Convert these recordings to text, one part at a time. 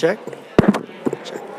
Check. Check.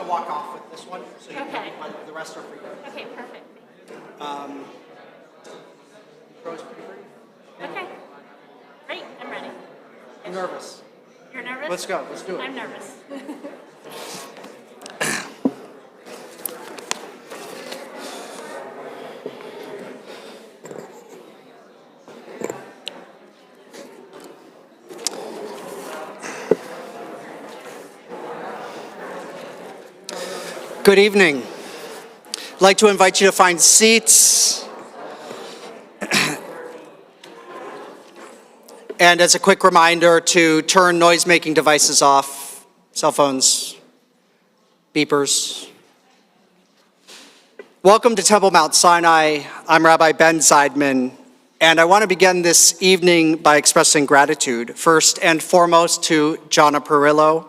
to walk off with this one, so you Okay. but the rest are for you. Okay, perfect. Rose, pretty brief. Okay. Great, I'm ready. I'm nervous. You're nervous? Let's go. Let's do it. I'm nervous. Good evening. I'd like to invite you to find seats. And as a quick reminder to turn noise-making devices off, cell phones, beepers. Welcome to Temple Mount Sinai. I'm Rabbi Ben Zeidman, and I want to begin this evening by expressing gratitude, first and foremost to Jonna Perillo,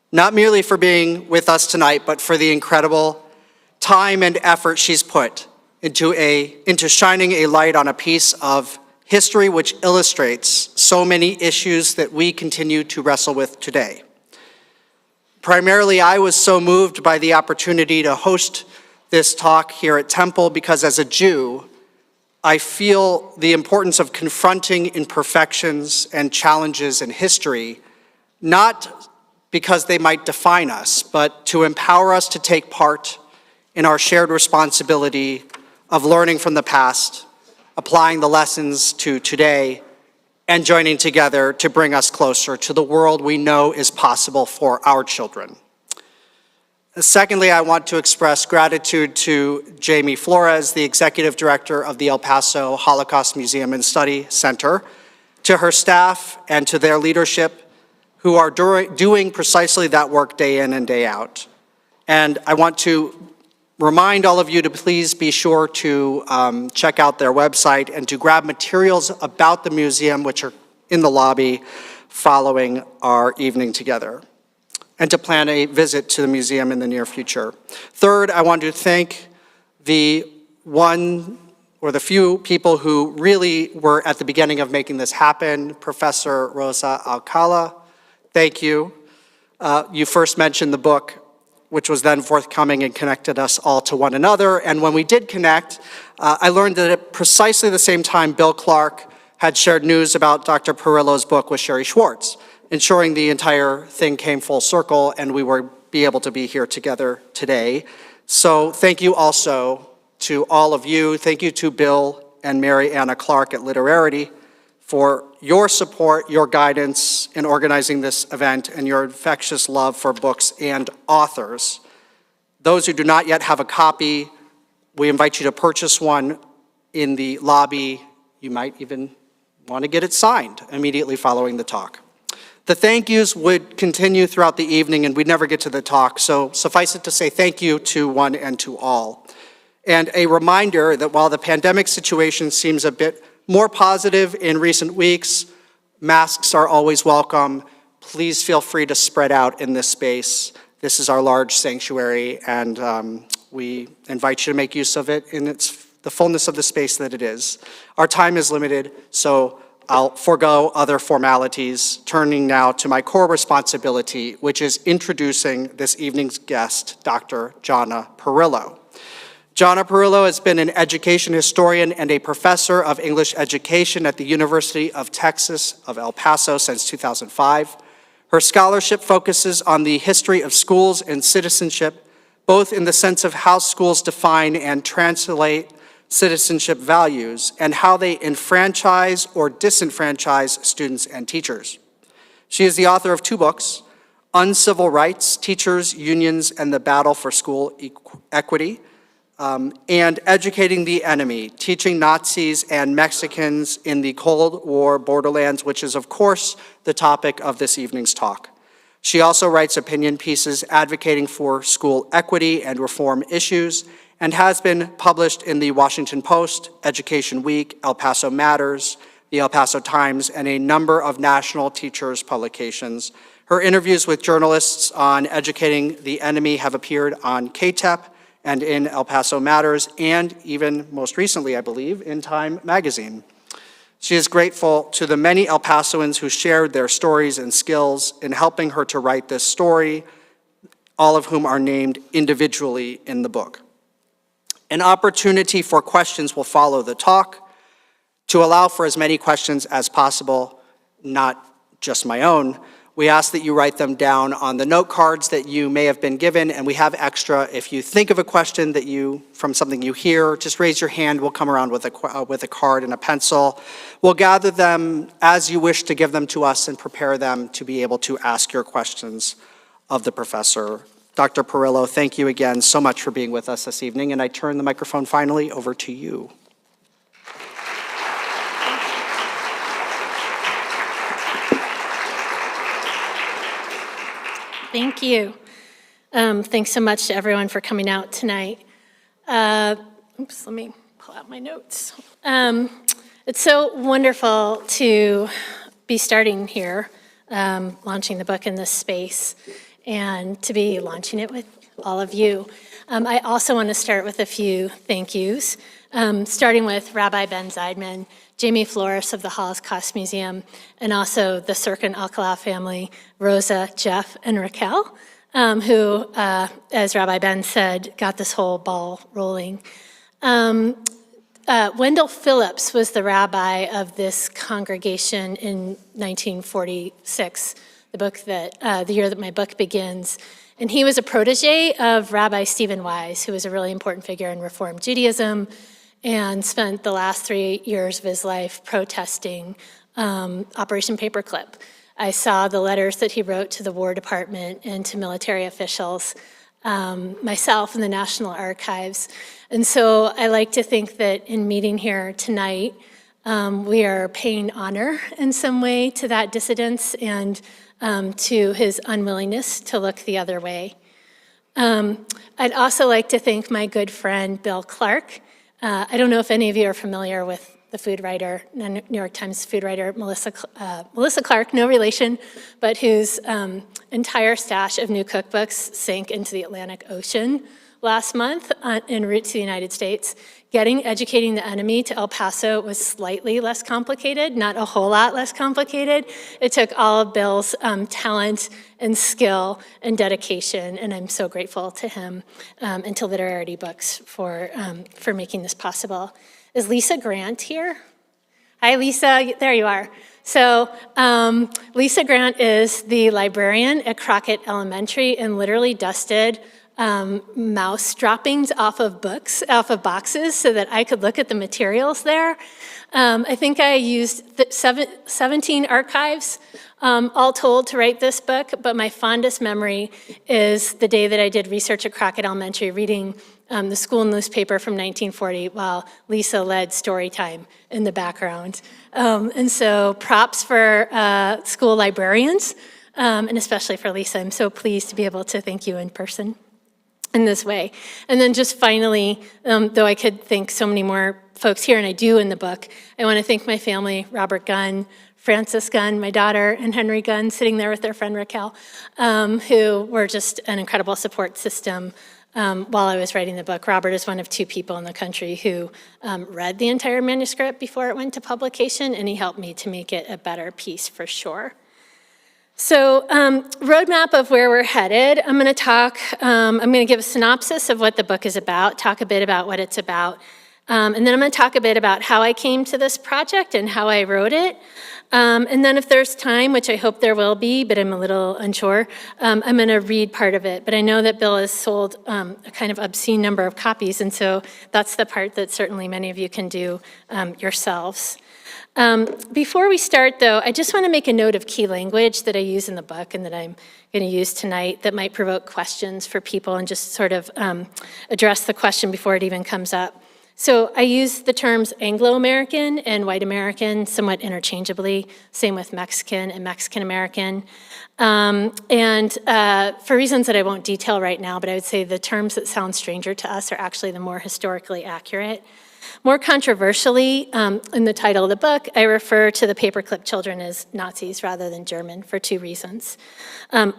not merely for being with us tonight, but for the incredible time and effort she's put into shining a light on a piece of history which illustrates so many issues that we continue to wrestle with today. Primarily, I was so moved by the opportunity to host this talk here at Temple because as a Jew, I feel the importance of confronting imperfections and challenges in history, not because they might define us, but to empower us to take part in our shared responsibility of learning from the past, applying the lessons to today, and joining together to bring us closer to the world we know is possible for our children. Secondly, I want to express gratitude to Jamie Flores, the Executive Director of the El Paso Holocaust Museum and Study Center, to her staff and to their leadership who are doing precisely that work day in and day out. And I want to remind all of you to please be sure to check out their website and to grab materials about the museum, which are in the lobby following our evening together, and to plan a visit to the museum in the near future. Third, I want to thank the one or the few people who really were at the beginning of making this happen, Professor Rosa Alcala. Thank you. You first mentioned the book, which was then forthcoming and connected us all to one another. And when we did connect, I learned that at precisely the same time Bill Clark had shared news about Dr. Perillo's book with Sherry Schwartz, ensuring the entire thing came full circle and we were be able to be here together today. So thank you also to all of you. Thank you to Bill and Mary Anna Clark at Literarity for your support, your guidance in organizing this event, and your infectious love for books and authors. Those who do not yet have a copy, we invite you to purchase one in the lobby. You might even want to get it signed immediately following the talk. The thank yous would continue throughout the evening, and we'd never get to the talk, so suffice it to say thank you to one and to all. And a reminder that while the pandemic situation seems a bit more positive in recent weeks, masks are always welcome. Please feel free to spread out in this space. This is our large sanctuary, and we invite you to make use of it in the fullness of the space that it is. Our time is limited, so I'll forego other formalities, turning now to my core responsibility, which is introducing this evening's guest, Dr. Jonna Perillo. Jonna Perillo has been an education historian and a professor of English education at the University of Texas of El Paso since 2005. Her scholarship focuses on the history of schools and citizenship, both in the sense of how schools define and translate citizenship values and how they enfranchise or disenfranchise students and teachers. She is the author of 2 books, Uncivil Rights, Teachers, Unions, and the Battle for School Equity, and Educating the Enemy, Teaching Nazis and Mexicans in the Cold War Borderlands, which is, of course, the topic of this evening's talk. She also writes opinion pieces advocating for school equity and reform issues, and has been published in the Washington Post, Education Week, El Paso Matters, the El Paso Times, and a number of national teachers' publications. Her interviews with journalists on educating the enemy have appeared on KTEP and in El Paso Matters, and even most recently, I believe, in Time magazine. She is grateful to the many El Pasoans who shared their stories and skills in helping her to write this story, all of whom are named individually in the book. An opportunity for questions will follow the talk. To allow for as many questions as possible, not just my own, we ask that you write them down on the note cards that you may have been given, and we have extra. If you think of a question from something you hear, just raise your hand. We'll come around with a card and a pencil. We'll gather them as you wish to give them to us and prepare them to be able to ask your questions of the professor. Dr. Perillo, thank you again so much for being with us this evening, and I turn the microphone finally over to you. Thank you. Thanks so much to everyone for coming out tonight. Let me pull out my notes. It's so wonderful to be starting here, launching the book in this space, and to be launching it with all of you. I also want to start with a few thank yous, starting with Rabbi Ben Zeidman, Jamie Flores of the Holocaust Museum, and also the Sirkin Alcala family, Rosa, Jeff, and Raquel, who, as Rabbi Ben said, got this whole ball rolling. Wendell Phillips was the rabbi of this congregation in 1946, the year that my book begins. And he was a protege of Rabbi Stephen Wise, who was a really important figure in Reform Judaism, and spent the last 3 years of his life protesting Operation Paperclip. I saw the letters that he wrote to the War Department and to military officials, myself in the National Archives. And so I like to think that in meeting here tonight, we are paying honor in some way to that dissidence and to his unwillingness to look the other way. I'd also like to thank my good friend, Bill Clark. I don't know if any of you are familiar with the food writer, New York Times food writer, Melissa Clark, no relation, but whose entire stash of new cookbooks sank into the Atlantic Ocean last month en route to the United States. Educating the enemy to El Paso was slightly less complicated, not a whole lot less complicated. It took all of Bill's talent and skill and dedication, and I'm so grateful to him and to Literary Books for making this possible. Is Lisa Grant here? Hi, Lisa, there you are. So Lisa Grant is the librarian at Crockett Elementary and literally dusted mouse droppings off of boxes so that I could look at the materials there. I think I used 17 archives all told to write this book, but my fondest memory is the day that I did research at Crockett Elementary, reading the school newspaper from 1940 while Lisa led story time in the background. And so props for school librarians, and especially for Lisa. I'm so pleased to be able to thank you in person in this way. And then just finally, though I could thank so many more folks here, and I do in the book, I want to thank my family, Robert Gunn, Frances Gunn, my daughter, and Henry Gunn, sitting there with their friend Raquel, who were just an incredible support system while I was writing the book. Robert is one of 2 people in the country who read the entire manuscript before it went to publication, and he helped me to make it a better piece for sure. So, roadmap of where we're headed. I'm going to give a synopsis of what the book is about, talk a bit about what it's about, and then I'm going to talk a bit about how I came to this project and how I wrote it. And then if there's time, which I hope there will be, but I'm a little unsure, I'm going to read part of it. But I know that Bill has sold a kind of obscene number of copies, and so that's the part that certainly many of you can do yourselves. Before we start, though, I just want to make a note of key language that I use in the book and that I'm going to use tonight that might provoke questions for people and just sort of address the question before it even comes up. So I use the terms Anglo-American and white American somewhat interchangeably, same with Mexican and Mexican-American. And for reasons that I won't detail right now, but I would say the terms that sound stranger to us are actually the more historically accurate. More controversially, in the title of the book, I refer to the Paperclip children as Nazis rather than German for 2 reasons.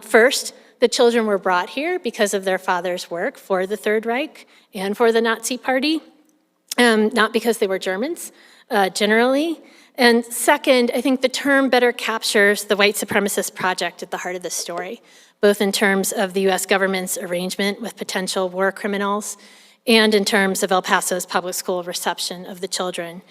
First, the children were brought here because of their father's work for the Third Reich and for the Nazi Party, not because they were Germans, generally. And second, I think the term better captures the white supremacist project at the heart of the story, both in terms of the US government's arrangement with potential war criminals and in terms of El Paso's public school reception of the children.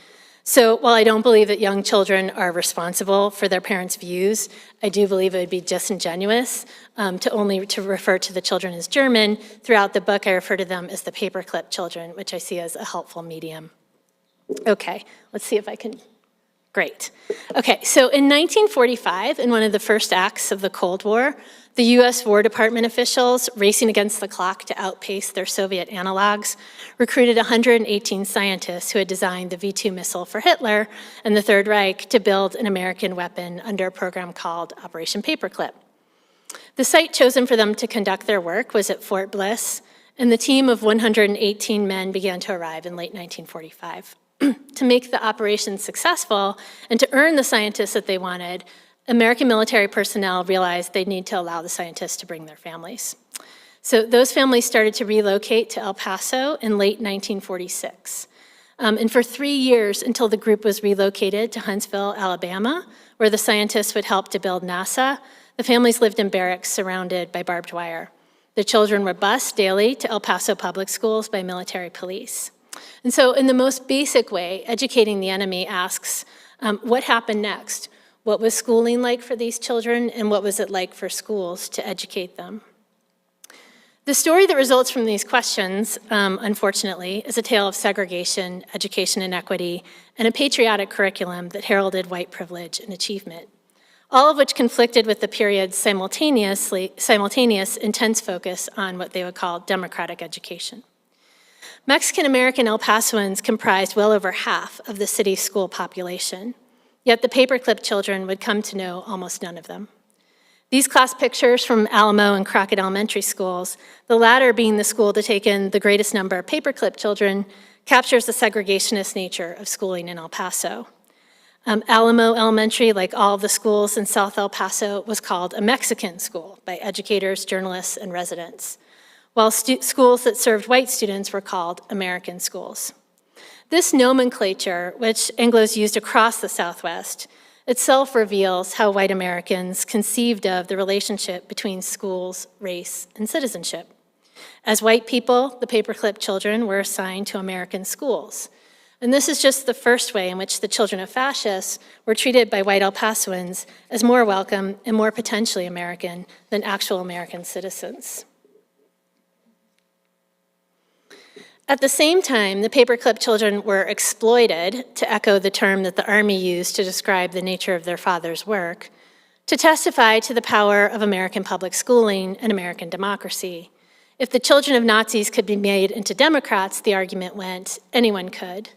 So while I don't believe that young children are responsible for their parents' views, I do believe it would be disingenuous to refer to the children as German. Throughout the book, I refer to them as the Paperclip children, which I see as a helpful medium. Okay, let's see if I can. Great. Okay, so in 1945, in one of the first acts of the Cold War, the US War Department officials, racing against the clock to outpace their Soviet analogs, recruited 118 scientists who had designed the V-2 missile for Hitler and the Third Reich to build an American weapon under a program called Operation Paperclip. The site chosen for them to conduct their work was at Fort Bliss, and the team of 118 men began to arrive in late 1945. To make the operation successful and to earn the scientists that they wanted, American military personnel realized they'd need to allow the scientists to bring their families. So those families started to relocate to El Paso in late 1946. And for 3 years, until the group was relocated to Huntsville, Alabama, where the scientists would help to build NASA, the families lived in barracks surrounded by barbed wire. The children were bused daily to El Paso public schools by military police. And so in the most basic way, educating the enemy asks, what happened next? What was schooling like for these children, and what was it like for schools to educate them? The story that results from these questions, unfortunately, is a tale of segregation, education inequity, and a patriotic curriculum that heralded white privilege and achievement, all of which conflicted with the period's simultaneous intense focus on what they would call democratic education. Mexican-American El Pasoans comprised well over half of the city's school population, yet the Paperclip children would come to know almost none of them. These class pictures from Alamo and Crockett Elementary schools, the latter being the school to take in the greatest number of Paperclip children, captures the segregationist nature of schooling in El Paso. Alamo Elementary, like all of the schools in South El Paso, was called a Mexican school by educators, journalists, and residents, while schools that served white students were called American schools. This nomenclature, which Anglos used across the Southwest, itself reveals how white Americans conceived of the relationship between schools, race, and citizenship. As white people, the Paperclip children were assigned to American schools. And this is just the first way in which the children of fascists were treated by white El Pasoans as more welcome and more potentially American than actual American citizens. At the same time, the Paperclip children were exploited, to echo the term that the Army used to describe the nature of their father's work, to testify to the power of American public schooling and American democracy. If the children of Nazis could be made into Democrats, the argument went, anyone could.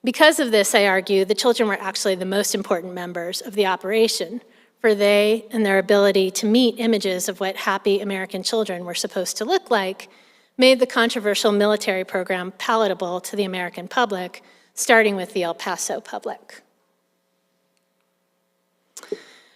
Because of this, I argue, the children were actually the most important members of the operation, for they and their ability to meet images of what happy American children were supposed to look like made the controversial military program palatable to the American public, starting with the El Paso public.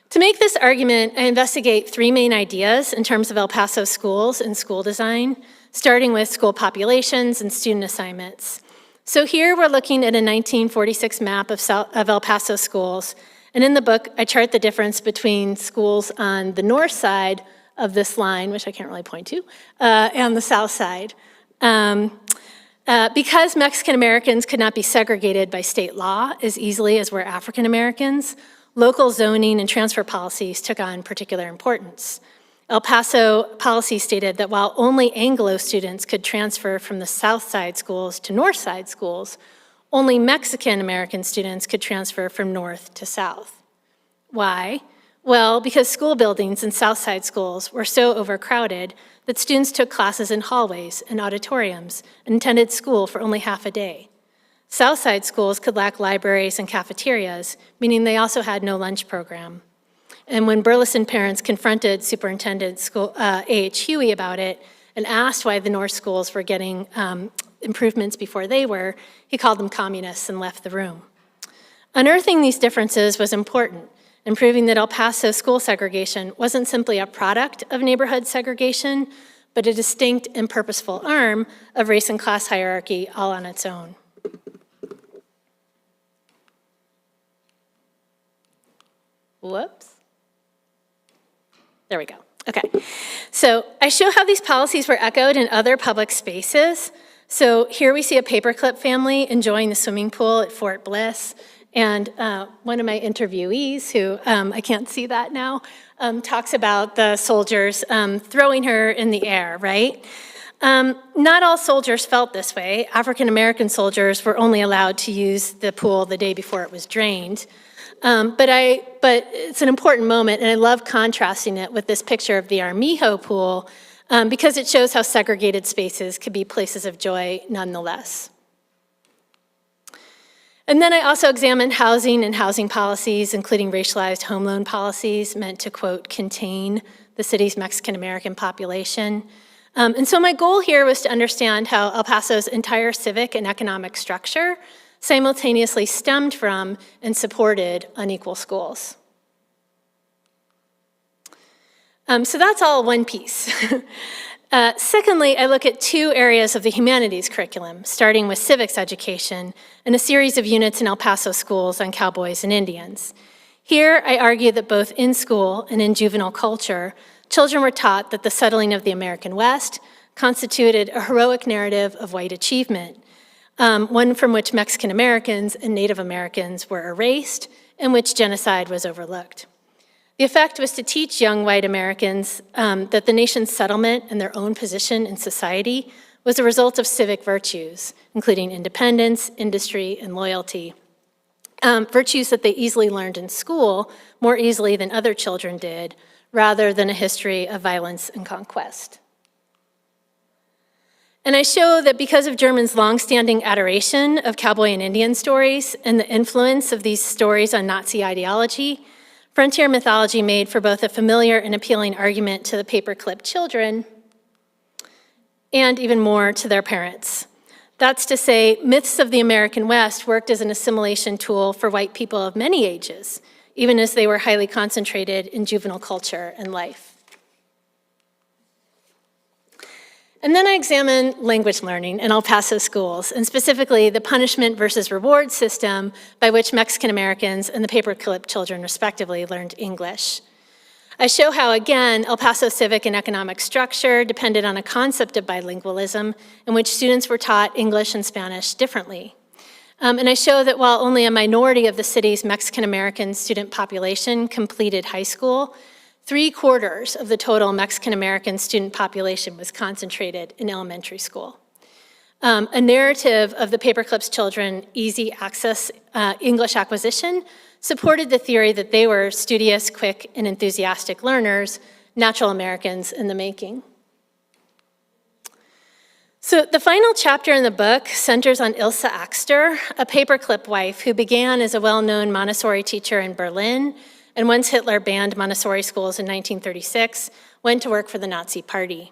To make this argument, I investigate 3 main ideas in terms of El Paso schools and school design, starting with school populations and student assignments. So here we're looking at a 1946 map of El Paso schools, and in the book, I chart the difference between schools on the north side of this line, which I can't really point to, and the south side. Because Mexican Americans could not be segregated by state law as easily as were African Americans, local zoning and transfer policies took on particular importance. El Paso policy stated that while only Anglo students could transfer from the south side schools to north side schools, only Mexican American students could transfer from north to south. Why? Well, because school buildings in Southside schools were so overcrowded that students took classes in hallways and auditoriums and attended school for only half a day. Southside schools could lack libraries and cafeterias, meaning they also had no lunch program. And when Burleson parents confronted Superintendent A.H. Huey about it and asked why the North schools were getting improvements before they were, he called them communists and left the room. Unearthing these differences was important, and proving that El Paso school segregation wasn't simply a product of neighborhood segregation, but a distinct and purposeful arm of race and class hierarchy all on its own. Whoops. There we go. Okay. So I show how these policies were echoed in other public spaces. So here we see a Paperclip family enjoying the swimming pool at Fort Bliss. And one of my interviewees, who I can't see that now, talks about the soldiers throwing her in the air, right? Not all soldiers felt this way. African-American soldiers were only allowed to use the pool the day before it was drained. But it's an important moment, and I love contrasting it with this picture of the Armijo pool because it shows how segregated spaces could be places of joy nonetheless. And then I also examined housing and housing policies, including racialized home loan policies meant to, quote, contain the city's Mexican-American population. And so my goal here was to understand how El Paso's entire civic and economic structure simultaneously stemmed from and supported unequal schools. So that's all one piece. Secondly, I look at two areas of the humanities curriculum, starting with civics education and a series of units in El Paso schools on cowboys and Indians. Here, I argue that both in school and in juvenile culture, children were taught that the settling of the American West constituted a heroic narrative of white achievement, one from which Mexican Americans and Native Americans were erased and which genocide was overlooked. The effect was to teach young white Americans that the nation's settlement and their own position in society was a result of civic virtues, including independence, industry, and loyalty. Virtues that they easily learned in school, more easily than other children did, rather than a history of violence and conquest. And I show that because of Germans' longstanding adoration of cowboy and Indian stories and the influence of these stories on Nazi ideology, frontier mythology made for both a familiar and appealing argument to the Paperclip children and even more to their parents. That's to say, myths of the American West worked as an assimilation tool for white people of many ages, even as they were highly concentrated in juvenile culture and life. And then I examine language learning in El Paso schools, and specifically the punishment versus reward system by which Mexican Americans and the Paperclip children respectively learned English. I show how, again, El Paso civic and economic structure depended on a concept of bilingualism in which students were taught English and Spanish differently. And I show that while only a minority of the city's Mexican American student population completed high school, 3/4 of the total Mexican American student population was concentrated in elementary school. A narrative of the Paperclip's children easy access English acquisition supported the theory that they were studious, quick, and enthusiastic learners, natural Americans in the making. So the final chapter in the book centers on Ilse Axter, a Paperclip wife who began as a well-known Montessori teacher in Berlin, and once Hitler banned Montessori schools in 1936, went to work for the Nazi Party.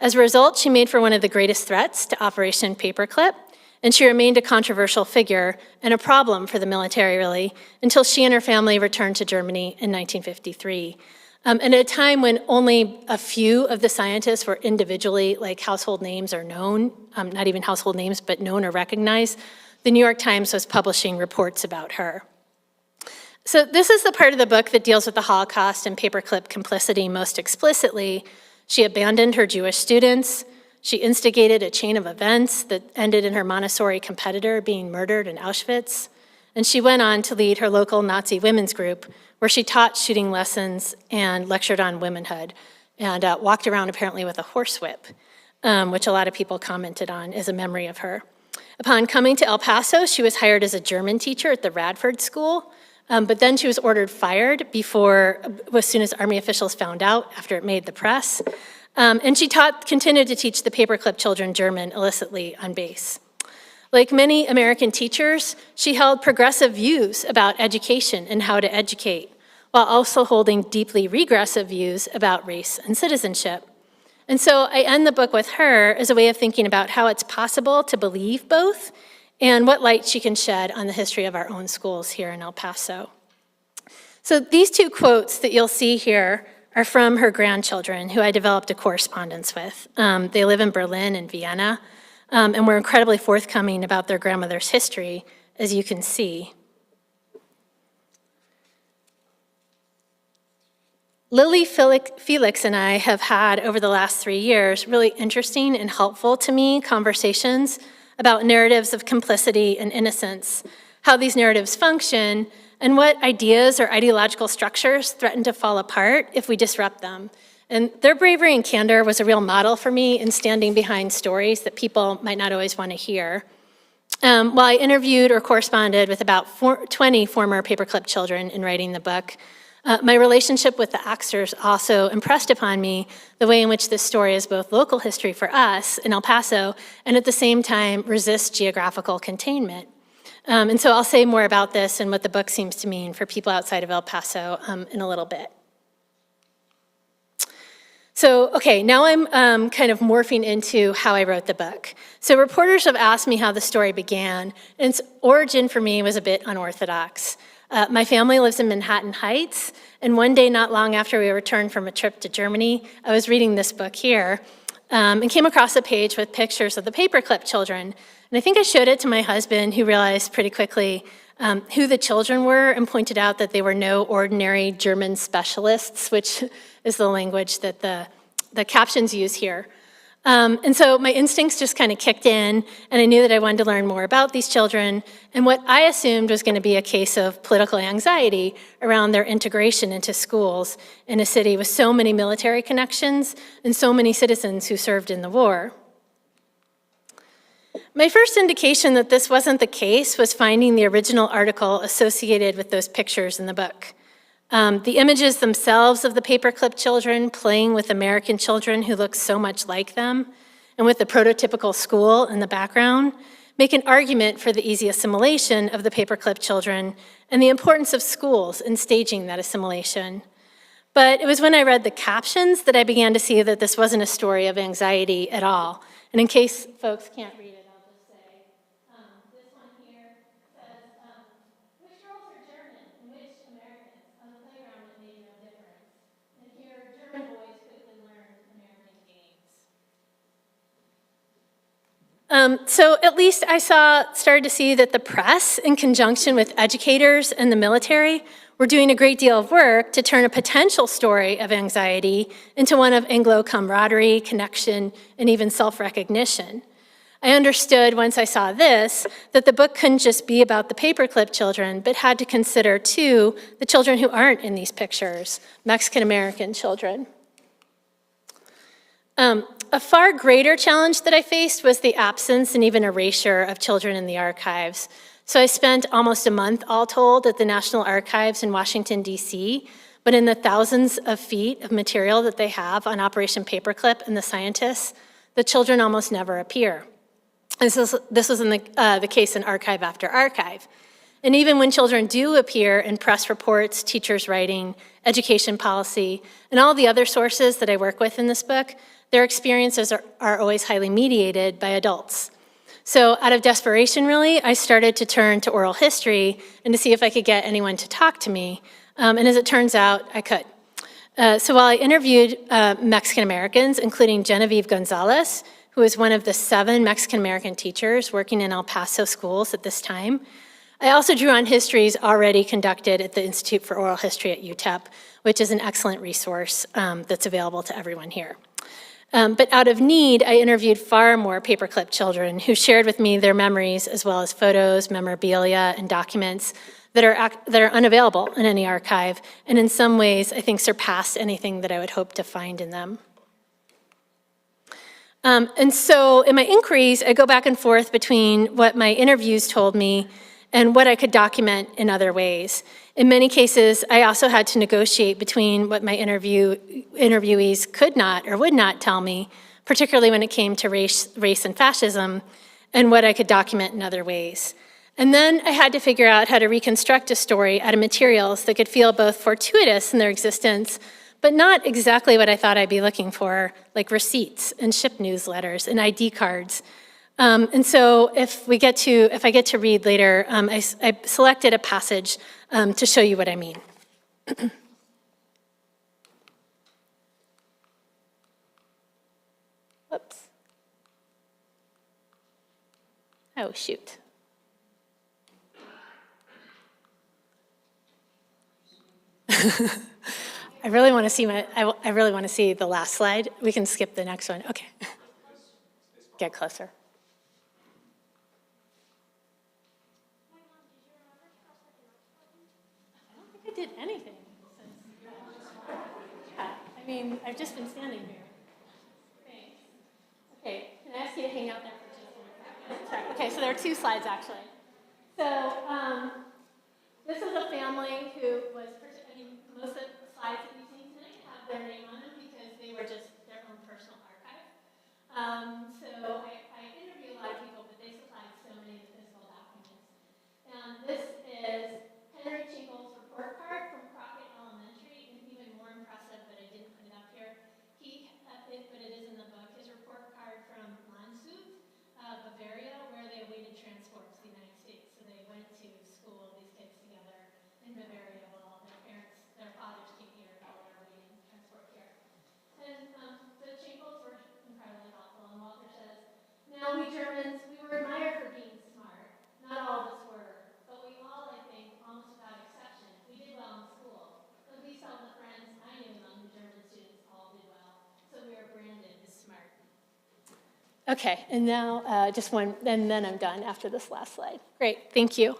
As a result, she made for one of the greatest threats to Operation Paperclip, and she remained a controversial figure and a problem for the military, really, until she and her family returned to Germany in 1953. And at a time when only a few of the scientists were individually, like household names are known, not even household names, but known or recognized, the New York Times was publishing reports about her. So this is the part of the book that deals with the Holocaust and Paperclip complicity most explicitly. She abandoned her Jewish students. She instigated a chain of events that ended in her Montessori competitor being murdered in Auschwitz. And she went on to lead her local Nazi women's group, where she taught shooting lessons and lectured on womanhood, and walked around apparently with a horsewhip, which a lot of people commented on as a memory of her. Upon coming to El Paso, she was hired as a German teacher at the Radford School, but then she was ordered fired as soon as Army officials found out after it made the press. And she continued to teach the Paperclip children German illicitly on base. Like many American teachers, she held progressive views about education and how to educate, while also holding deeply regressive views about race and citizenship. And so I end the book with her as a way of thinking about how it's possible to believe both and what light she can shed on the history of our own schools here in El Paso. So these two quotes that you'll see here are from her grandchildren, who I developed a correspondence with. They live in Berlin and Vienna, and were incredibly forthcoming about their grandmother's history, as you can see. Lily, Felix, and I have had, over the last 3 years, really interesting and helpful to me conversations about narratives of complicity and innocence, how these narratives function, and what ideas or ideological structures threaten to fall apart if we disrupt them. And their bravery and candor was a real model for me in standing behind stories that people might not always want to hear. While I interviewed or corresponded with about 20 former Paperclip children in writing the book, my relationship with the actors also impressed upon me the way in which this story is both local history for us in El Paso and at the same time resists geographical containment. And so I'll say more about this and what the book seems to mean for people outside of El Paso in a little bit. So, okay, now I'm kind of morphing into how I wrote the book. So reporters have asked me how the story began, and its origin for me was a bit unorthodox. My family lives in Manhattan Heights, and one day not long after we returned from a trip to Germany, I was reading this book here and came across a page with pictures of the Paperclip children. And I think I showed it to my husband, who realized pretty quickly who the children were and pointed out that they were no ordinary German specialists, which is the language that the captions use here. And so my instincts just kind of kicked in, and I knew that I wanted to learn more about these children and what I assumed was going to be a case of political anxiety around their integration into schools in a city with so many military connections and so many citizens who served in the war. My first indication that this wasn't the case was finding the original article associated with those pictures in the book. The images themselves of the Paperclip children playing with American children who look so much like them, and with the prototypical school in the background, make an argument for the easy assimilation of the Paperclip children and the importance of schools in staging that assimilation. But it was when I read the captions that I began to see that this wasn't a story of anxiety at all. And in case folks can't read it, I'll just say, this one here says, which girls are German and which Americans? On the playground it made no difference. And here, German boys quickly learned American games. So at least I started to see that the press, in conjunction with educators and the military, were doing a great deal of work to turn a potential story of anxiety into one of Anglo camaraderie, connection, and even self-recognition. I understood once I saw this that the book couldn't just be about the Paperclip children, but had to consider, too, the children who aren't in these pictures, Mexican-American children. A far greater challenge that I faced was the absence and even erasure of children in the archives. So I spent almost a month, all told, at the National Archives in Washington, D.C., but in the thousands of feet of material that they have on Operation Paperclip and the scientists, the children almost never appear. This was the case in archive after archive. And even when children do appear in press reports, teachers' writing, education policy, and all the other sources that I work with in this book, their experiences are always highly mediated by adults. So out of desperation, really, I started to turn to oral history and to see if I could get anyone to talk to me. And as it turns out, I could. So while I interviewed Mexican Americans, including Genevieve Gonzalez, who was one of the 7 Mexican American teachers working in El Paso schools at this time, I also drew on histories already conducted at the Institute for Oral History at UTEP, which is an excellent resource that's available to everyone here. But out of need, I interviewed far more Paperclip children who shared with me their memories as well as photos, memorabilia, and documents that are unavailable in any archive, and in some ways, I think, surpassed anything that I would hope to find in them. And so in my inquiries, I go back and forth between what my interviews told me and what I could document in other ways. In many cases, I also had to negotiate between what my interviewees could not or would not tell me, particularly when it came to race and fascism, and what I could document in other ways. And then I had to figure out how to reconstruct a story out of materials that could feel both fortuitous in their existence, but not exactly what I thought I'd be looking for, like receipts and ship newsletters and ID cards. And so if I get to read later, I selected a passage to show you what I mean. Whoops. Oh, shoot. I I really want to see I really want to see the last slide. We can skip the next one. Okay. Get closer. I don't think I did anything I mean, I've just been standing here. Thanks. Okay, can I ask you to hang out there for just a second? Sorry. Okay, so there are 2 slides actually. So this is a family who was, most of the slides that you've seen tonight have their name on them because they were just their own personal archive. So I interview a lot of people, but they supplied so many of the physical documents. And this is Henry Chinkle's report card from Crockett Elementary, and even more impressive, but I didn't put it up here. But it is in the book, his report card from Landshut, Bavaria, where they awaited transport to the United States. So they went to school, these kids together in Bavaria, while their fathers came here while they were awaiting transport here. And the Chinkles were incredibly helpful, and Walter says, now we Germans, we were admired for being smart. Not all of us were, but we all, I think, almost without exception, we did well in school. At least all the friends I knew among the German students all did well. So we were branded as smart. Okay, and now just one, and then I'm done after this last slide. Great, thank you.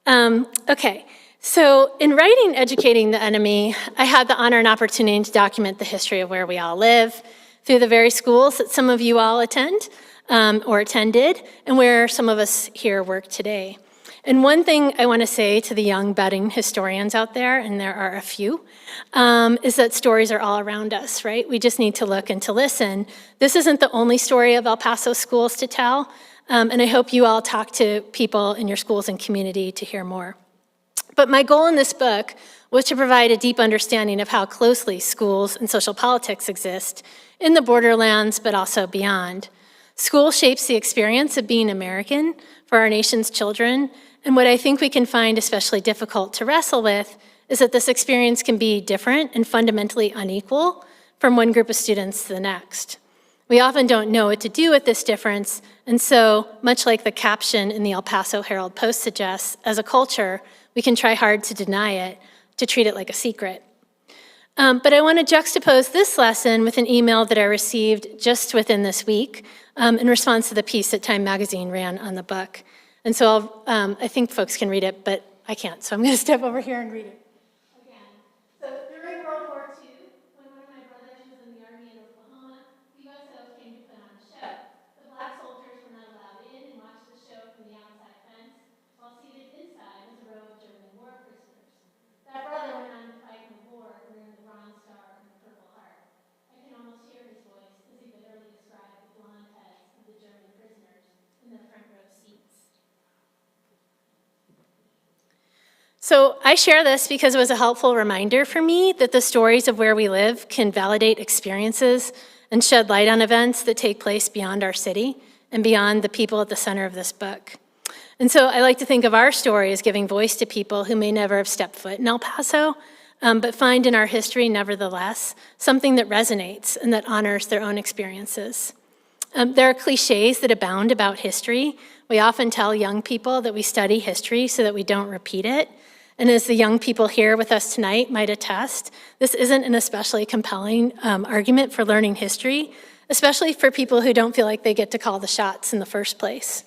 Okay, so in writing Educating the Enemy, I had the honor and opportunity to document the history of where we all live through the very schools that some of you all attend or attended, and where some of us here work today. And one thing I want to say to the young budding historians out there, and there are a few, is that stories are all around us, right? We just need to look and to listen. This isn't the only story of El Paso schools to tell, and I hope you all talk to people in your schools and community to hear more. But my goal in this book was to provide a deep understanding of how closely schools and social politics exist in the borderlands, but also beyond. School shapes the experience of being American for our nation's children, and what I think we can find especially difficult to wrestle with is that this experience can be different and fundamentally unequal from one group of students to the next. We often don't know what to do with this difference, and so, much like the caption in the El Paso Herald-Post suggests, as a culture, we can try hard to deny it, to treat it like a secret. But I want to juxtapose this lesson with an email that I received just within this week in response to the piece that Time Magazine ran on the book. And so I think folks can read it, but I can't, so I'm going to step over here and read it. Again, so during World War II, when one of my brothers was in the Army in Oklahoma, the USO came to put on a show. The black soldiers were not allowed in and watched the show from the outside fence, while seated inside was a row of German war prisoners. That brother went on to fight in the war and earned the Bronze Star and the Purple Heart. I can almost hear his voice as he bitterly described the blonde heads of the German prisoners in the front row seats. So I share this because it was a helpful reminder for me that the stories of where we live can validate experiences and shed light on events that take place beyond our city and beyond the people at the center of this book. And so I like to think of our story as giving voice to people who may never have stepped foot in El Paso, but find in our history, nevertheless, something that resonates and that honors their own experiences. There are cliches that abound about history. We often tell young people that we study history so that we don't repeat it. And as the young people here with us tonight might attest, this isn't an especially compelling argument for learning history, especially for people who don't feel like they get to call the shots in the first place.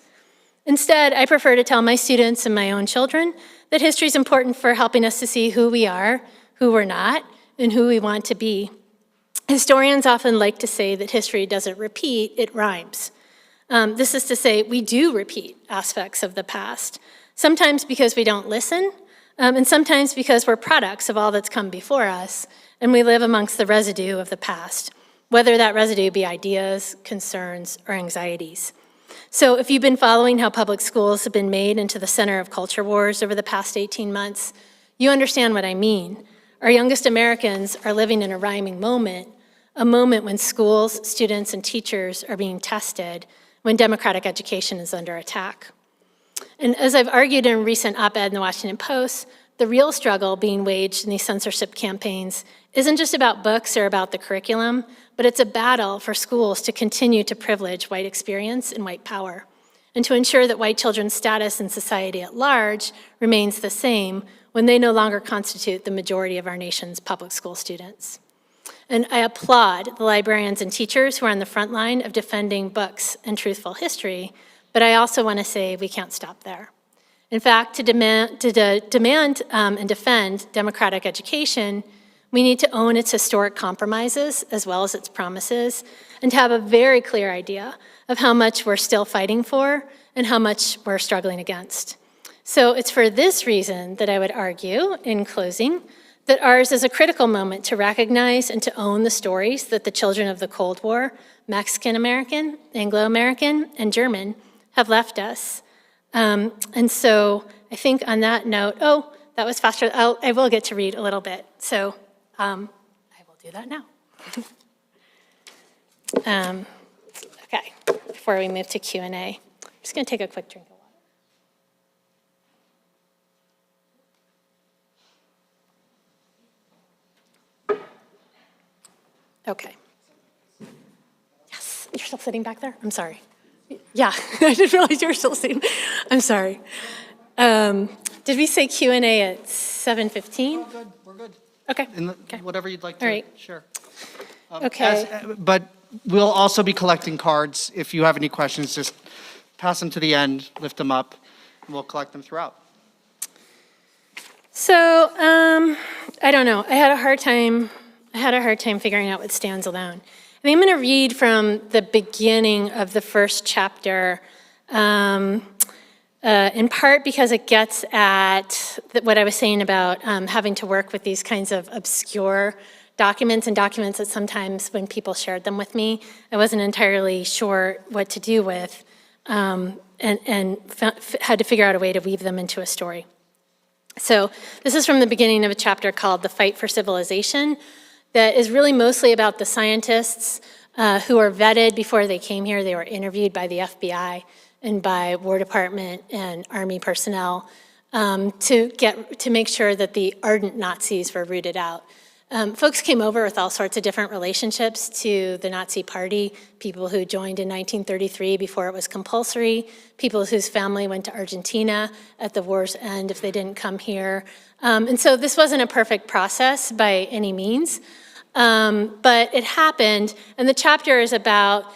Instead, I prefer to tell my students and my own children that history is important for helping us to see who we are, who we're not, and who we want to be. Historians often like to say that history doesn't repeat, it rhymes. This is to say we do repeat aspects of the past, sometimes because we don't listen, and sometimes because we're products of all that's come before us, and we live amongst the residue of the past, whether that residue be ideas, concerns, or anxieties. So if you've been following how public schools have been made into the center of culture wars over the past 18 months, you understand what I mean. Our youngest Americans are living in a rhyming moment, a moment when schools, students, and teachers are being tested, when democratic education is under attack. And as I've argued in a recent op-ed in the Washington Post, the real struggle being waged in these censorship campaigns isn't just about books or about the curriculum, but it's a battle for schools to continue to privilege white experience and white power, and to ensure that white children's status in society at large remains the same, when they no longer constitute the majority of our nation's public school students. And I applaud the librarians and teachers who are on the front line of defending books and truthful history, but I also want to say we can't stop there. In fact, to demand and defend democratic education, we need to own its historic compromises as well as its promises, and to have a very clear idea of how much we're still fighting for and how much we're struggling against. So it's for this reason that I would argue, in closing, that ours is a critical moment to recognize and to own the stories that the children of the Cold War, Mexican-American, Anglo-American, and German, have left us. And so I think on that note, oh, that was faster. I will get to read a little bit. So I will do that now. Okay, before we move to Q&A, I'm just going to take a quick drink of water. Okay. Yes, you're still sitting back there? I'm sorry. Yeah, I didn't realize you were still sitting. I'm sorry. Did we say Q&A at 7:15? We're good. Okay. Okay. Whatever you'd like to All right. share. Okay. But we'll also be collecting cards. If you have any questions, just pass them to the end, lift them up, and we'll collect them throughout. So, I don't know. I had a hard time figuring out what stands alone. I think I'm going to read from the beginning of the first chapter, in part because it gets at what I was saying about having to work with these kinds of obscure documents and documents that sometimes when people shared them with me, I wasn't entirely sure what to do with, and had to figure out a way to weave them into a story. So this is from the beginning of a chapter called The Fight for Civilization, that is really mostly about the scientists who were vetted before they came here. They were interviewed by the FBI and by War Department and Army personnel to make sure that the ardent Nazis were rooted out. Folks came over with all sorts of different relationships to the Nazi Party, people who joined in 1933 before it was compulsory, people whose family went to Argentina at the war's end if they didn't come here. And so this wasn't a perfect process by any means. But it happened, and the chapter is about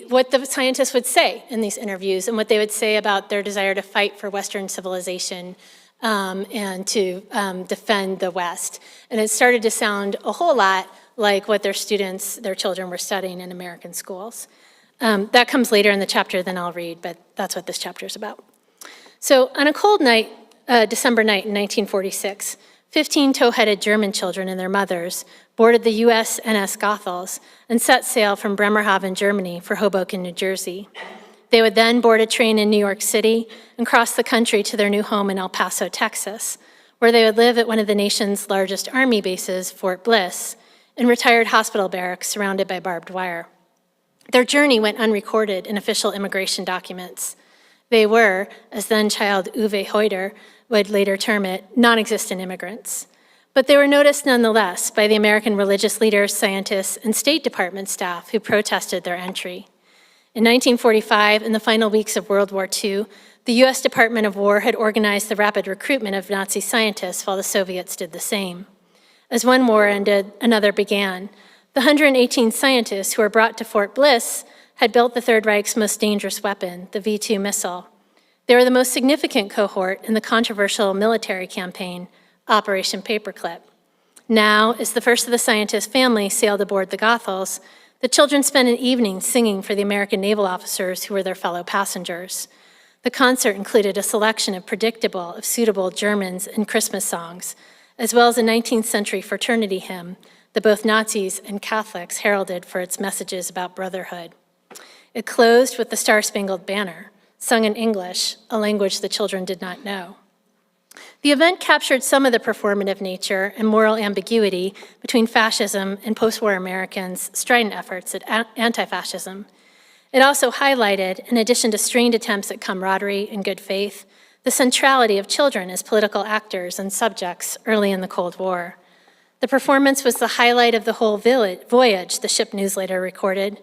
what the scientists would say in these interviews and what they would say about their desire to fight for Western civilization and to defend the West. And it started to sound a whole lot like what their children were studying in American schools. That comes later in the chapter than I'll read, but that's what this chapter is about. So on a cold night, December night in 1946, 15 tow-headed German children and their mothers boarded the USNS Goethals and set sail from Bremerhaven, Germany for Hoboken, New Jersey. They would then board a train in New York City and cross the country to their new home in El Paso, Texas, where they would live at one of the nation's largest army bases, Fort Bliss, in retired hospital barracks surrounded by barbed wire. Their journey went unrecorded in official immigration documents. They were, as then-child Uwe Heuder would later term it, non-existent immigrants. But they were noticed nonetheless by the American religious leaders, scientists, and State Department staff who protested their entry. In 1945, in the final weeks of World War II, the US Department of War had organized the rapid recruitment of Nazi scientists while the Soviets did the same. As one war ended, another began. The 118 scientists who were brought to Fort Bliss had built the Third Reich's most dangerous weapon, the V-2 missile. They were the most significant cohort in the controversial military campaign, Operation Paperclip. Now, as the first of the scientist family sailed aboard the Goethals, the children spent an evening singing for the American naval officers who were their fellow passengers. The concert included a selection of predictable, suitable Germans and Christmas songs, as well as a 19th century fraternity hymn that both Nazis and Catholics heralded for its messages about brotherhood. It closed with the Star-Spangled Banner, sung in English, a language the children did not know. The event captured some of the performative nature and moral ambiguity between fascism and post-war Americans' strident efforts at anti-fascism. It also highlighted, in addition to strained attempts at camaraderie and good faith, the centrality of children as political actors and subjects early in the Cold War. The performance was the highlight of the whole voyage, the ship news later recorded,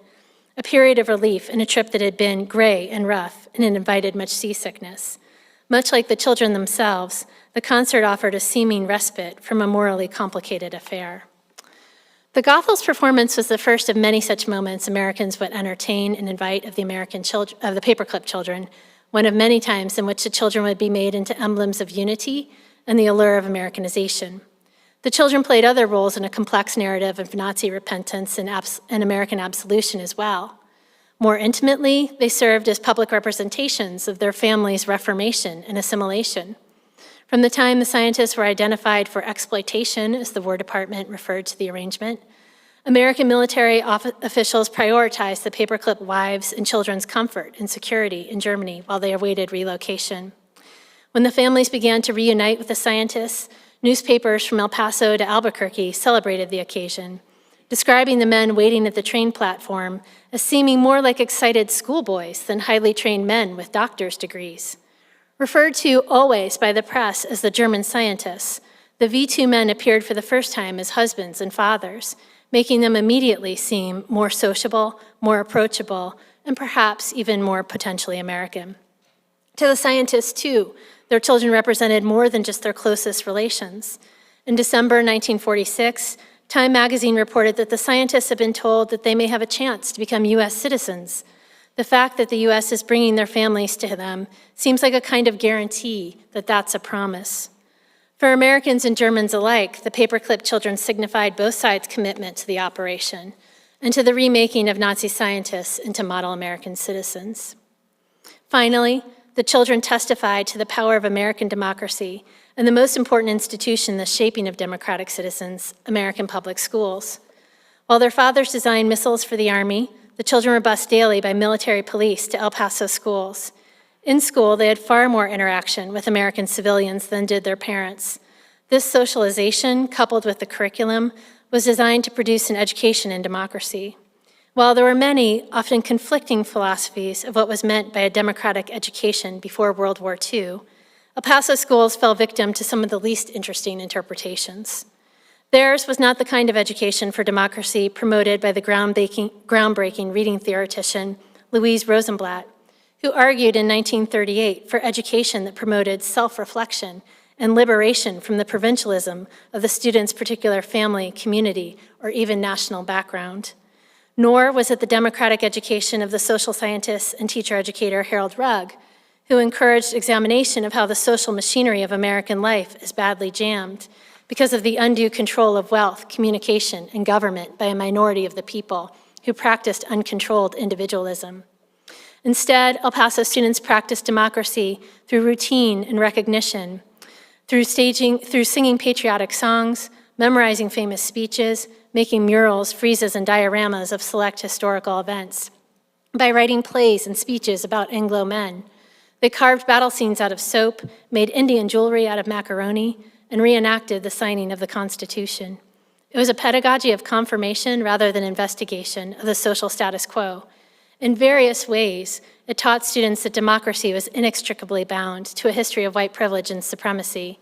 a period of relief in a trip that had been gray and rough and had invited much seasickness. Much like the children themselves, the concert offered a seeming respite from a morally complicated affair. The Gothels performance was the first of many such moments Americans would entertain and invite of the Paperclip children, one of many times in which the children would be made into emblems of unity and the allure of Americanization. The children played other roles in a complex narrative of Nazi repentance and American absolution as well. More intimately, they served as public representations of their families' reformation and assimilation. From the time the scientists were identified for exploitation, as the War Department referred to the arrangement, American military officials prioritized the Paperclip wives' and children's comfort and security in Germany while they awaited relocation. When the families began to reunite with the scientists, newspapers from El Paso to Albuquerque celebrated the occasion, describing the men waiting at the train platform as seeming more like excited schoolboys than highly trained men with doctor's degrees. Referred to always by the press as the German scientists, the V2 men appeared for the first time as husbands and fathers, making them immediately seem more sociable, more approachable, and perhaps even more potentially American. To the scientists, too, their children represented more than just their closest relations. In December 1946, Time magazine reported that the scientists have been told that they may have a chance to become U.S. citizens. The fact that the U.S. is bringing their families to them seems like a kind of guarantee that that's a promise. For Americans and Germans alike, the Paperclip children signified both sides' commitment to the operation and to the remaking of Nazi scientists into model American citizens. Finally, the children testified to the power of American democracy and the most important institution in the shaping of democratic citizens, American public schools. While their fathers designed missiles for the Army, the children were bused daily by military police to El Paso schools. In school, they had far more interaction with American civilians than did their parents. This socialization, coupled with the curriculum, was designed to produce an education in democracy. While there were many, often conflicting philosophies of what was meant by a democratic education before World War II, El Paso schools fell victim to some of the least interesting interpretations. Theirs was not the kind of education for democracy promoted by the groundbreaking reading theoretician Louise Rosenblatt, who argued in 1938 for education that promoted self-reflection and liberation from the provincialism of the student's particular family, community, or even national background. Nor was it the democratic education of the social scientist and teacher-educator Harold Rugg, who encouraged examination of how the social machinery of American life is badly jammed because of the undue control of wealth, communication, and government by a minority of the people who practiced uncontrolled individualism. Instead, El Paso students practiced democracy through routine and recognition, through singing patriotic songs, memorizing famous speeches, making murals, friezes, and dioramas of select historical events, by writing plays and speeches about Anglo men. They carved battle scenes out of soap, made Indian jewelry out of macaroni, and reenacted the signing of the Constitution. It was a pedagogy of confirmation rather than investigation of the social status quo. In various ways, it taught students that democracy was inextricably bound to a history of white privilege and supremacy.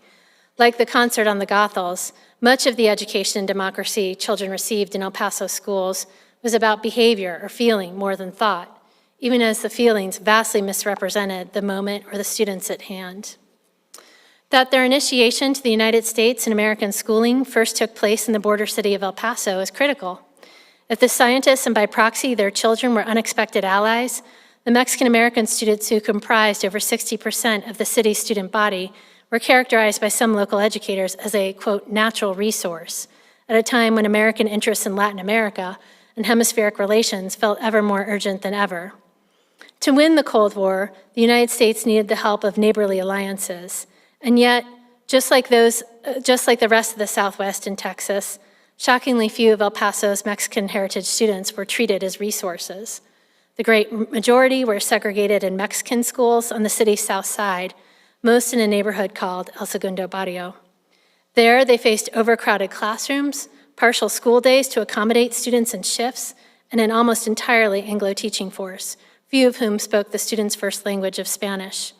Like the concert on the Gothels, much of the education in democracy children received in El Paso schools was about behavior or feeling more than thought, even as the feelings vastly misrepresented the moment or the students at hand. That their initiation to the United States and American schooling first took place in the border city of El Paso is critical. If the scientists and by proxy their children were unexpected allies, the Mexican-American students who comprised over 60% of the city's student body were characterized by some local educators as a, quote, natural resource at a time when American interests in Latin America and hemispheric relations felt ever more urgent than ever. To win the Cold War, the United States needed the help of neighborly alliances. And yet, just like the rest of the Southwest and Texas, shockingly few of El Paso's Mexican heritage students were treated as resources. The great majority were segregated in Mexican schools on the city's south side, most in a neighborhood called El Segundo Barrio. There, they faced overcrowded classrooms, partial school days to accommodate students in shifts, and an almost entirely Anglo teaching force, few of whom spoke the students' first language of Spanish.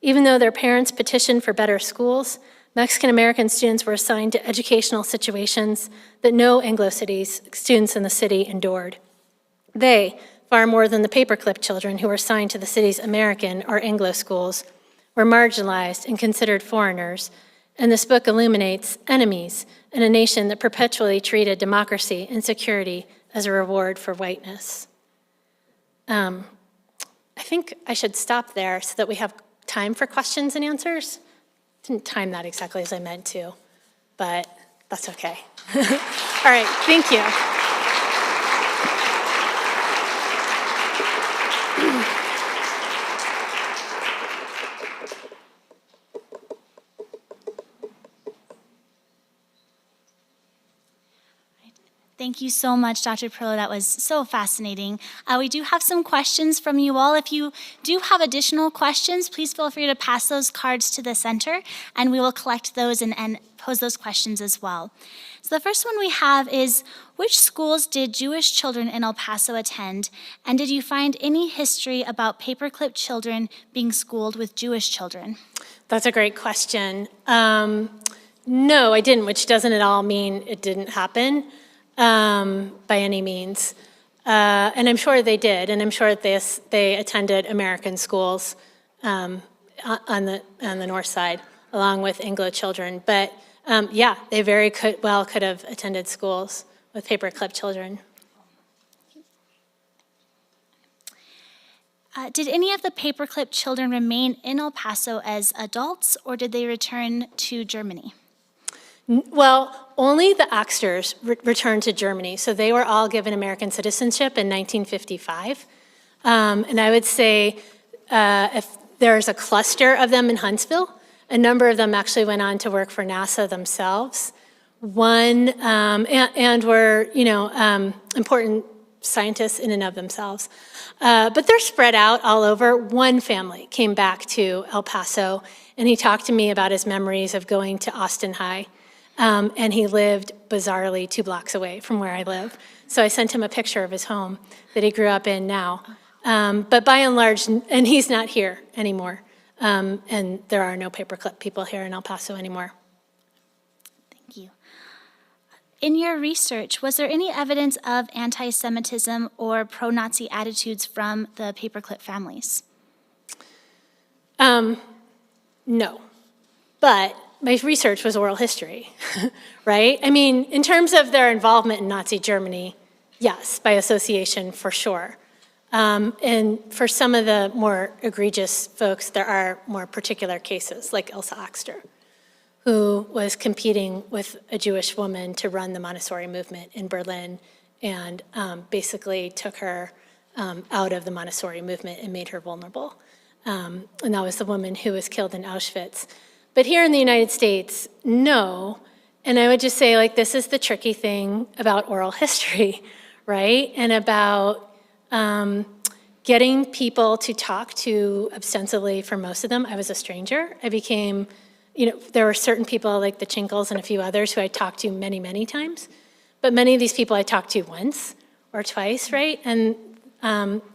Even though their parents petitioned for better schools, Mexican-American students were assigned to educational situations that no Anglo students in the city endured. They, far more than the Paperclip children who were assigned to the city's American or Anglo schools, were marginalized and considered foreigners, and this book illuminates enemies in a nation that perpetually treated democracy and security as a reward for whiteness. I think I should stop there so that we have time for questions and answers. Didn't time that exactly as I meant to, but that's okay. All right, thank you. Thank you so much, Dr. Perillo. That was so fascinating. We do have some questions from you all. If you do have additional questions, please feel free to pass those cards to the center, and we will collect those and pose those questions as well. So the first one we have is, which schools did Jewish children in El Paso attend, and did you find any history about Paperclip children being schooled with Jewish children? That's a great question. No, I didn't, which doesn't at all mean it didn't happen. By any means. And I'm sure they did, and I'm sure that they attended American schools on the north side, along with Anglo children. But yeah, they very could have attended schools with Paperclip children. Did any of the Paperclip children remain in El Paso as adults, or did they return to Germany? Well, only the Axters returned to Germany, so they were all given American citizenship in 1955. And I would say if there's a cluster of them in Huntsville, a number of them actually went on to work for NASA themselves. And were, important scientists in and of themselves. But they're spread out all over. One family came back to El Paso, and he talked to me about his memories of going to Austin High. And he lived bizarrely 2 blocks away from where I live. So I sent him a picture of his home that he grew up in now. But by and large, and he's not here anymore. And there are no Paperclip people here in El Paso anymore. Thank you. In your research, was there any evidence of anti-Semitism or pro-Nazi attitudes from the Paperclip families? No, but my research was oral history, right? I mean, in terms of their involvement in Nazi Germany, yes, by association for sure. And for some of the more egregious folks, there are more particular cases, like Elsa Axter, who was competing with a Jewish woman to run the Montessori movement in Berlin, and basically took her out of the Montessori movement and made her vulnerable. And that was the woman who was killed in Auschwitz. But here in the United States, no. And I would just say, this is the tricky thing about oral history, right? And about getting people to talk to, ostensibly for most of them, I was a stranger. I became, there were certain people like the Chinkles and a few others who I talked to many, many times. But many of these people I talked to once or twice, right? And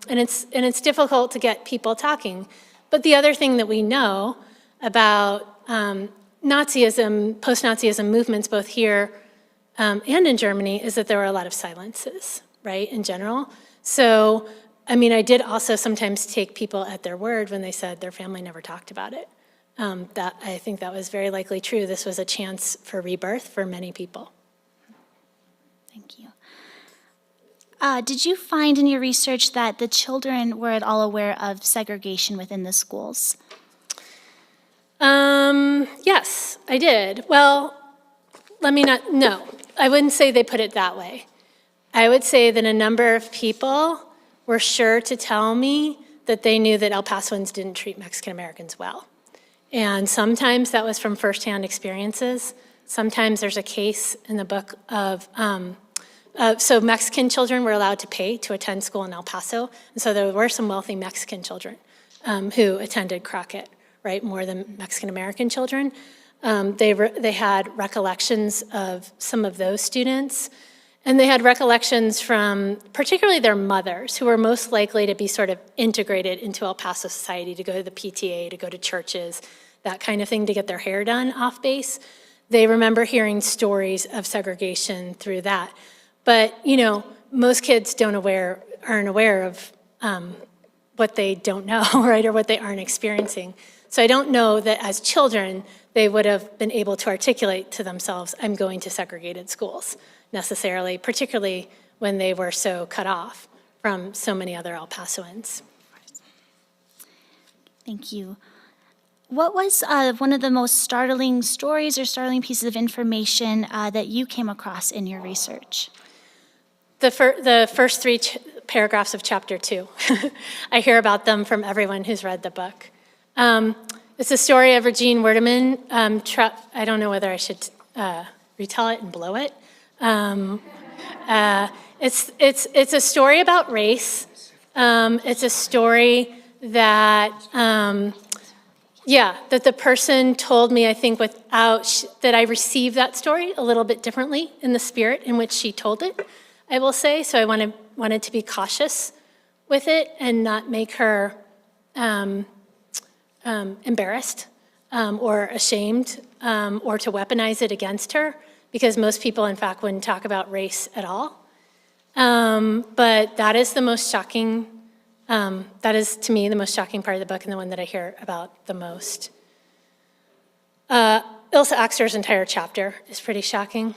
it's difficult to get people talking. But the other thing that we know about Nazism, post-Nazism movements, both here and in Germany, is that there were a lot of silences, right, in general. So, I did also sometimes take people at their word when they said their family never talked about it. I think that was very likely true. This was a chance for rebirth for many people. Thank you. Did you find in your research that the children were at all aware of segregation within the schools? Yes, I did. Well, no, I wouldn't say they put it that way. I would say that a number of people were sure to tell me that they knew that El Pasoans didn't treat Mexican Americans well. And sometimes that was from firsthand experiences. Sometimes there's a case in the book of, so Mexican children were allowed to pay to attend school in El Paso. And so there were some wealthy Mexican children who attended Crockett, right, more than Mexican American children. They had recollections of some of those students, and they had recollections from particularly their mothers, who were most likely to be sort of integrated into El Paso society, to go to the PTA, to go to churches, that kind of thing, to get their hair done off base. They remember hearing stories of segregation through that. But, most kids aren't aware of what they don't know, right, or what they aren't experiencing. So I don't know that as children, they would have been able to articulate to themselves, I'm going to segregated schools, necessarily, particularly when they were so cut off from so many other El Pasoans. Thank you. What was one of the most startling stories or startling pieces of information that you came across in your research? The first three paragraphs of chapter 2. I hear about them from everyone who's read the book. It's a story of Regine Werdeman. I don't know whether I should retell it and blow it. It's a story about race. It's a story that, that the person told me, I think, that I received that story a little bit differently in the spirit in which she told it, I will say. So I wanted to be cautious with it and not make her embarrassed or ashamed or to weaponize it against her, because most people, in fact, wouldn't talk about race at all. But that is the most shocking, that is, to me, the most shocking part of the book and the one that I hear about the most. Ilse Axter's entire chapter is pretty shocking.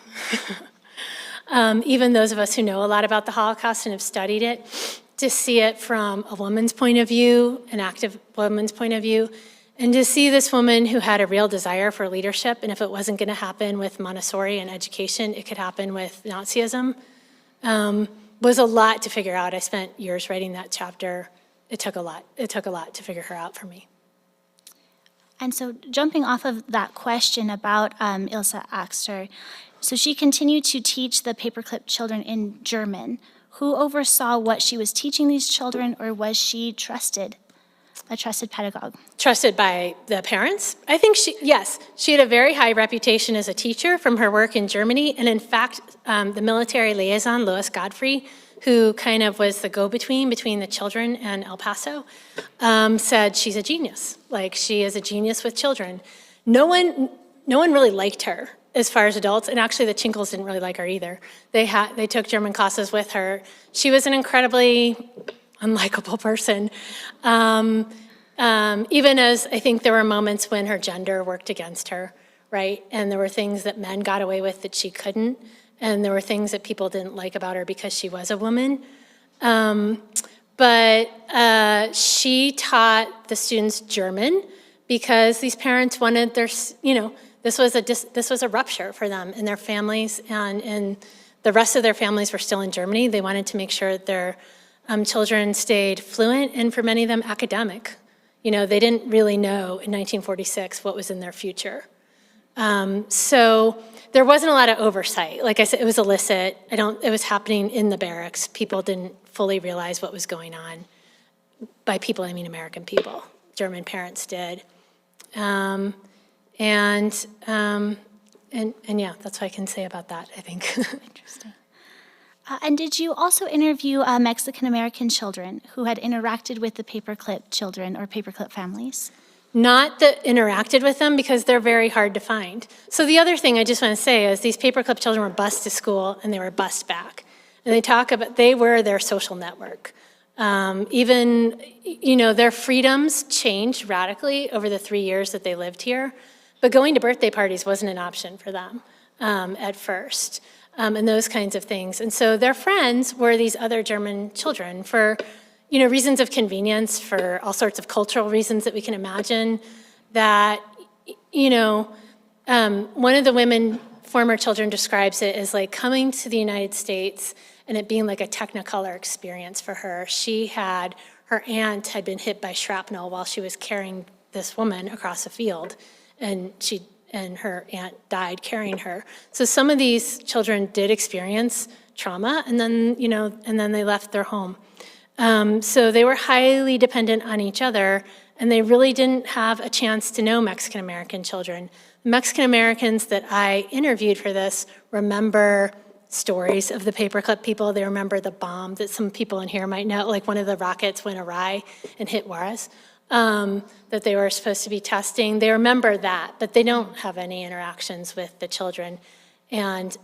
Even those of us who know a lot about the Holocaust and have studied it, to see it from a woman's point of view, an active woman's point of view, and to see this woman who had a real desire for leadership, and if it wasn't going to happen with Montessori and education, it could happen with Nazism, was a lot to figure out. I spent years writing that chapter. It took a lot. It took a lot to figure her out for me. And so jumping off of that question about Ilse Axter, so she continued to teach the Paperclip children in German. Who oversaw what she was teaching these children, or was she trusted, a trusted pedagogue? Trusted by the parents? I think yes. She had a very high reputation as a teacher from her work in Germany. And in fact, the military liaison, Louis Godfrey, who kind of was the go-between between the children and El Paso, said she's a genius. Like, she is a genius with children. No one really liked her as far as adults, and actually the Chinkles didn't really like her either. They took German classes with her. She was an incredibly unlikable person. Even as I think there were moments when her gender worked against her, right? And there were things that men got away with that she couldn't, and there were things that people didn't like about her because she was a woman. But she taught the students German because these parents wanted their, this was a rupture for them and their families, and the rest of their families were still in Germany. They wanted to make sure that their children stayed fluent, and for many of them, academic. They didn't really know in 1946 what was in their future. So there wasn't a lot of oversight. Like I said, it was illicit. It was happening in the barracks. People didn't fully realize what was going on. By people, I mean American people. German parents did. And yeah, that's what I can say about that, I think. Interesting. And did you also interview Mexican-American children who had interacted with the Paperclip children or Paperclip families? Not that interacted with them, because they're very hard to find. So the other thing I just want to say is these Paperclip children were bused to school and they were bused back. And they were their social network. Even, their freedoms changed radically over the 3 years that they lived here. But going to birthday parties wasn't an option for them at first, and those kinds of things. And so their friends were these other German children for, reasons of convenience, for all sorts of cultural reasons that we can imagine. That, one of the former children describes it as like coming to the United States and it being like a Technicolor experience for her. Her aunt had been hit by shrapnel while she was carrying this woman across a field, and her aunt died carrying her. So some of these children did experience trauma, and then they left their home. So they were highly dependent on each other, and they really didn't have a chance to know Mexican-American children. The Mexican-Americans that I interviewed for this remember stories of the Paperclip people. They remember the bomb that some people in here might know, like one of the rockets went awry and hit Juarez, that they were supposed to be testing. They remember that, but they don't have any interactions with the children. And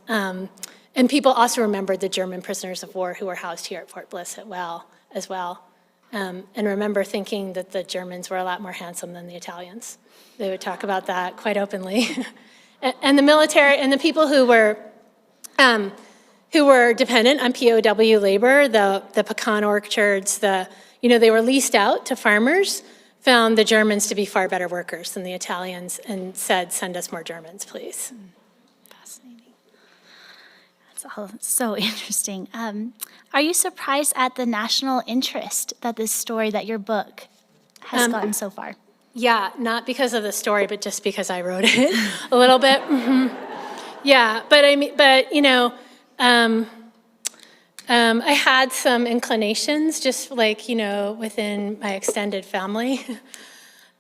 people also remembered the German prisoners of war who were housed here at Fort Bliss as well. and remember thinking that the Germans were a lot more handsome than the Italians. They would talk about that quite openly. And the military and the people who were dependent on POW labor, the pecan orchards, they were leased out to farmers, found the Germans to be far better workers than the Italians and said, send us more Germans, please. Fascinating. That's all so interesting. Are you surprised at the national interest that your book has gotten so far? Yeah, not because of the story, but just because I wrote it a little bit. Yeah, I had some inclinations, just within my extended family,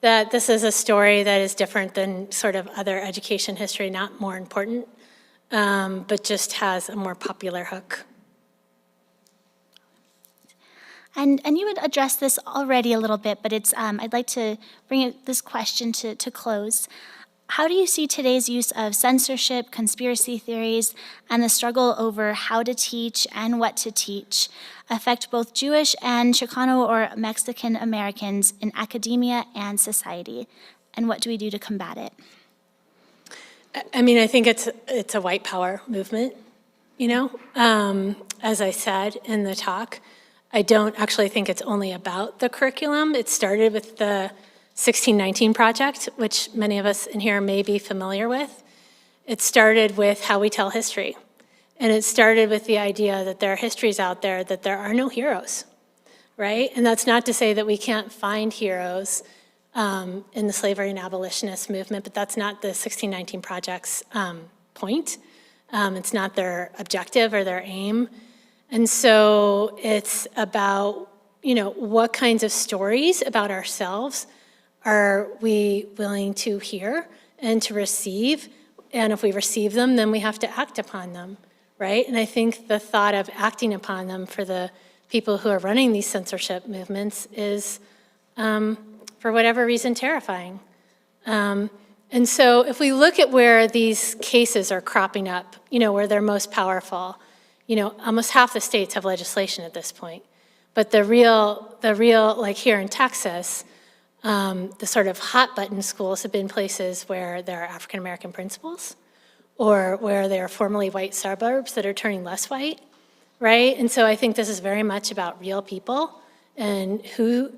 that this is a story that is different than sort of other education history, not more important, but just has a more popular hook. And you had addressed this already a little bit, but I'd like to bring this question to close. How do you see today's use of censorship, conspiracy theories, and the struggle over how to teach and what to teach affect both Jewish and Chicano or Mexican Americans in academia and society? And what do we do to combat it? I think it's a white power movement, as I said in the talk. I don't actually think it's only about the curriculum. It started with the 1619 Project, which many of us in here may be familiar with. It started with how we tell history. And it started with the idea that there are histories out there, that there are no heroes, right? And that's not to say that we can't find heroes in the slavery and abolitionist movement, but that's not the 1619 Project's point. It's not their objective or their aim. And so it's about, what kinds of stories about ourselves are we willing to hear and to receive? And if we receive them, then we have to act upon them, right? And I think the thought of acting upon them for the people who are running these censorship movements is, for whatever reason, terrifying. And so if we look at where these cases are cropping up, where they're most powerful, almost half the states have legislation at this point. But the real, like here in Texas, the sort of hot button schools have been places where there are African American principals or where there are formerly white suburbs that are turning less white, right? And so I think this is very much about real people and who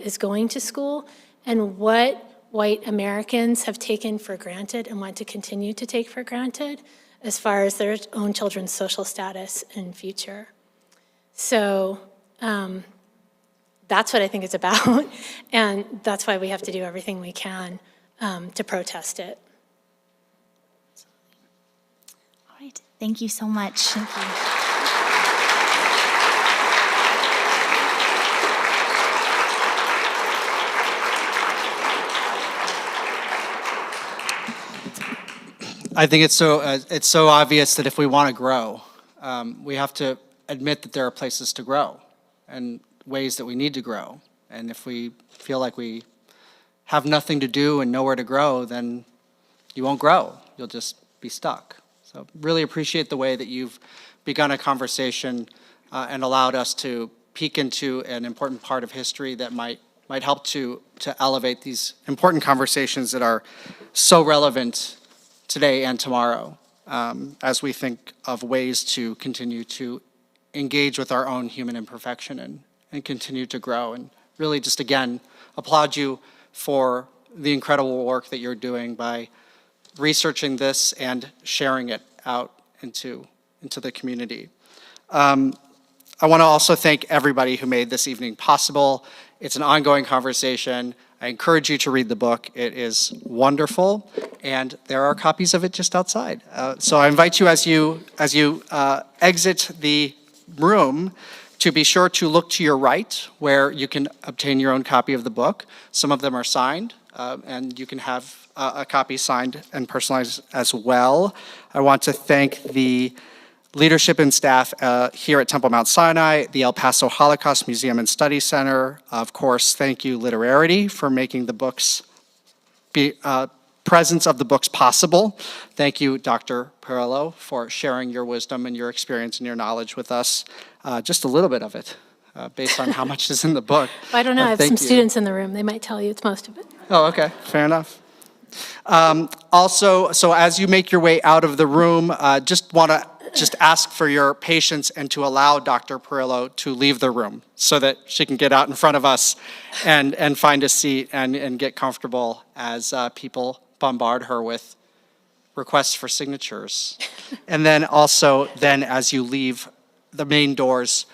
is going to school and what white Americans have taken for granted and want to continue to take for granted as far as their own children's social status and future. So that's what I think it's about, and that's why we have to do everything we can to protest it. All right, thank you so much. Thank you. I think it's so obvious that if we want to grow, we have to admit that there are places to grow and ways that we need to grow. And if we feel like we have nothing to do and nowhere to grow, then you won't grow. You'll just be stuck. So really appreciate the way that you've begun a conversation and allowed us to peek into an important part of history that might help to elevate these important conversations that are so relevant today and tomorrow, as we think of ways to continue to engage with our own human imperfection and continue to grow. And really just, again, applaud you for the incredible work that you're doing by researching this and sharing it out into the community. I want to also thank everybody who made this evening possible. It's an ongoing conversation. I encourage you to read the book. It is wonderful, and there are copies of it just outside. So I invite you as you exit the room to be sure to look to your right, where you can obtain your own copy of the book. Some of them are signed, and you can have a copy signed and personalized as well. I want to thank the leadership and staff here at Temple Mount Sinai, the El Paso Holocaust Museum and Study Center. Of course, thank you, Literarity, for making the books, presence of the books possible. Thank you, Dr. Perillo, for sharing your wisdom and your experience and your knowledge with us. Just a little bit of it. based on how much is in the book. I don't know, I have Thank some you. students in the room, they might tell you it's most of it. Oh, okay, fair enough. Also, so as you make your way out of the room, just want to ask for your patience and to allow Dr. Perillo to leave the room so that she can get out in front of us and find a seat and get comfortable as people bombard her with requests for signatures. And then also, as you leave the main doors,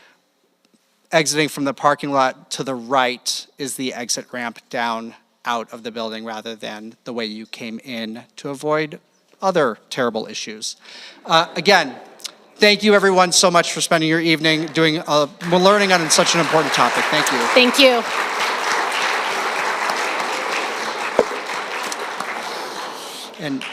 exiting from the parking lot to the right is the exit ramp down out of the building rather than the way you came in to avoid other terrible issues. Again, thank you everyone so much for spending your evening learning on such an important topic. Thank you. Thank you. And